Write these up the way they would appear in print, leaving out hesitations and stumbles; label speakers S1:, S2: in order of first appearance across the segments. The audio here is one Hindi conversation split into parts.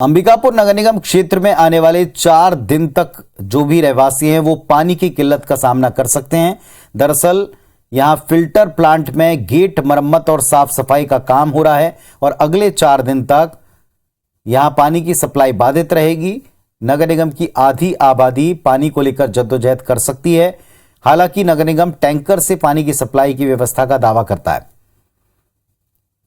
S1: अंबिकापुर नगर निगम क्षेत्र में आने वाले 4 दिन तक जो भी रहवासी हैं वो पानी की किल्लत का सामना कर सकते हैं। दरअसल यहां फिल्टर प्लांट में गेट मरम्मत और साफ सफाई का काम हो रहा है और अगले 4 दिन तक यहां पानी की सप्लाई बाधित रहेगी। नगर निगम की आधी आबादी पानी को लेकर जद्दोजहद कर सकती है। हालांकि नगर निगम टैंकर से पानी की सप्लाई की व्यवस्था का दावा करता है।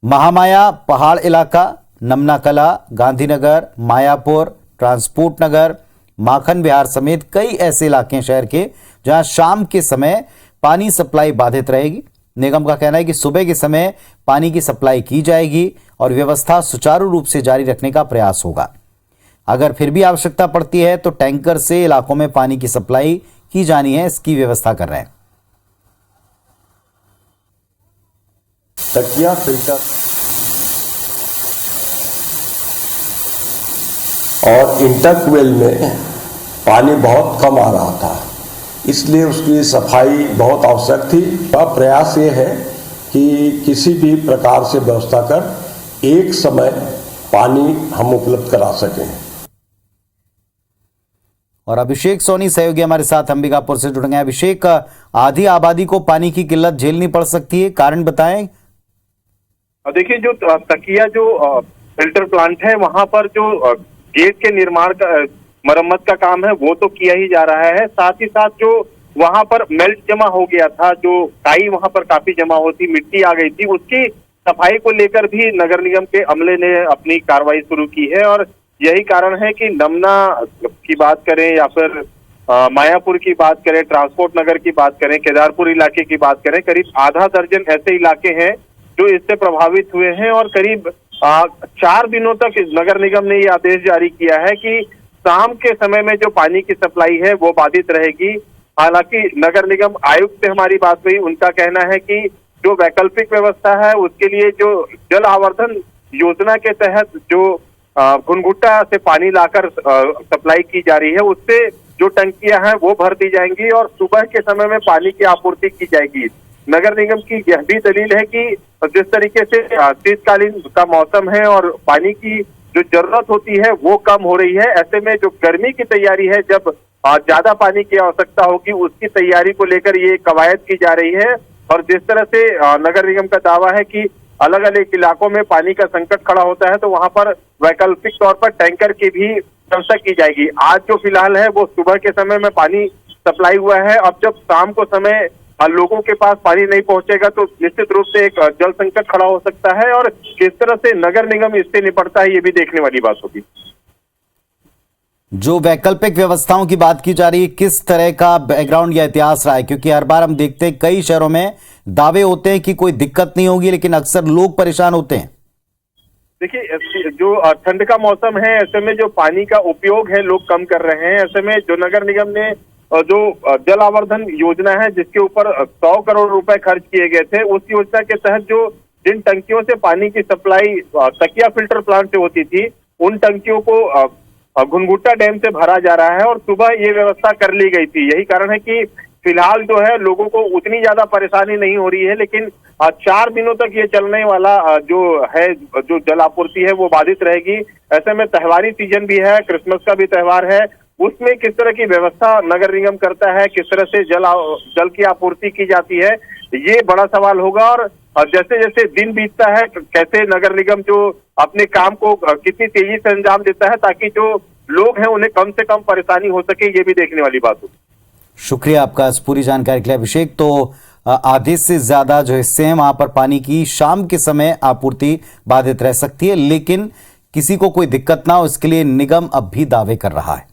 S1: महामाया पहाड़ इलाका, नमना कला, गांधीनगर, मायापुर, ट्रांसपोर्ट नगर, माखन विहार समेत कई ऐसे इलाके हैं शहर के जहां शाम के समय पानी सप्लाई बाधित रहेगी। निगम का कहना है कि सुबह के समय पानी की सप्लाई की जाएगी और व्यवस्था सुचारू रूप से जारी रखने का प्रयास होगा। अगर फिर भी आवश्यकता पड़ती है तो टैंकर से इलाकों में पानी की सप्लाई की जानी है, इसकी व्यवस्था कर रहे हैं।
S2: तकिया फिल्टर और इंटरवेल में पानी बहुत कम आ रहा था, इसलिए उसकी सफाई बहुत आवश्यक थी। प्रयास ये है कि किसी भी प्रकार से व्यवस्था कर एक समय पानी हम उपलब्ध करा सकें।
S1: और अभिषेक सोनी सहयोगी हमारे साथ अंबिकापुर से जुड़ गए। अभिषेक, आधी आबादी को पानी की किल्लत झेलनी पड़ सकती है, कारण बताएं।
S3: देखिए, जो तकिया जो फिल्टर प्लांट है वहां पर जो गेट के निर्माण का मरम्मत का काम है वो तो किया ही जा रहा है। साथ ही साथ जो वहां पर मेल्ट जमा हो गया था, जो काई वहां पर काफी जमा होती, मिट्टी आ गई थी, उसकी सफाई को लेकर भी नगर निगम के अमले ने अपनी कार्रवाई शुरू की है। और यही कारण है कि नमना की बात करें या फिर मायापुर की बात करें, ट्रांसपोर्ट नगर की बात करें, केदारपुर इलाके की बात करें, करीब आधा दर्जन ऐसे इलाके हैं जो इससे प्रभावित हुए हैं। और करीब 4 दिनों तक नगर निगम ने ये आदेश जारी किया है कि शाम के समय में जो पानी की सप्लाई है वो बाधित रहेगी। हालांकि नगर निगम आयुक्त से हमारी बात हुई, उनका कहना है कि जो वैकल्पिक व्यवस्था है उसके लिए जो जल आवर्धन योजना के तहत जो घुनघुट्टा से पानी लाकर सप्लाई की जा रही है, उससे जो टंकियां हैं वो भर दी जाएंगी और सुबह के समय में पानी की आपूर्ति की जाएगी। नगर निगम की यह भी दलील है कि जिस तरीके से शीतकालीन का मौसम है और पानी की जो जरूरत होती है वो कम हो रही है, ऐसे में जो गर्मी की तैयारी है, जब ज्यादा पानी की आवश्यकता होगी उसकी तैयारी को लेकर ये कवायद की जा रही है। और जिस तरह से नगर निगम का दावा है कि अलग अलग इलाकों में पानी का संकट खड़ा होता है तो वहां पर वैकल्पिक तौर पर टैंकर की भी व्यवस्था की जाएगी। आज जो फिलहाल है वो सुबह के समय में पानी सप्लाई हुआ है। अब जब शाम को समय लोगों के पास पानी नहीं पहुंचेगा तो निश्चित रूप से एक जल संकट खड़ा हो सकता है और किस तरह से नगर निगम इससे निपटता है ये भी देखने वाली बात होगी।
S1: जो वैकल्पिक व्यवस्थाओं की बात की जा रही है, किस तरह का बैकग्राउंड या इतिहास रहा है? क्योंकि हर बार हम देखते हैं कई शहरों में दावे होते हैं कि कोई दिक्कत नहीं होगी, लेकिन अक्सर लोग परेशान होते हैं।
S3: देखिए, जो ठंड का मौसम है ऐसे में जो पानी का उपयोग है लोग कम कर रहे हैं। ऐसे में जो नगर निगम ने जो जल आवर्धन योजना है जिसके ऊपर 100 करोड़ रुपए खर्च किए गए थे, उस योजना के तहत जो जिन टंकियों से पानी की सप्लाई तकिया फिल्टर प्लांट से होती थी, उन टंकियों को घुनघुट्टा डैम से भरा जा रहा है और सुबह ये व्यवस्था कर ली गई थी। यही कारण है कि फिलहाल जो है लोगों को उतनी ज्यादा परेशानी नहीं हो रही है, लेकिन 4 दिनों तक ये चलने वाला जो है जो जल आपूर्ति है वो बाधित रहेगी। ऐसे में त्योहारी सीजन भी है, क्रिसमस का भी त्योहार है, उसमें किस तरह की व्यवस्था नगर निगम करता है, किस तरह से जल की आपूर्ति की जाती है, ये बड़ा सवाल होगा। और जैसे जैसे दिन बीतता है कैसे नगर निगम जो अपने काम को कितनी तेजी से अंजाम देता है ताकि जो लोग हैं उन्हें कम से कम परेशानी हो सके, ये भी देखने वाली बात होगी।
S1: शुक्रिया आपका इस पूरी जानकारी के लिए अभिषेक। तो आधे से ज्यादा जो हिस्से हैं वहां पर पानी की शाम के समय आपूर्ति बाधित रह सकती है, लेकिन किसी को कोई दिक्कत ना हो इसके लिए निगम अब भी दावे कर रहा है।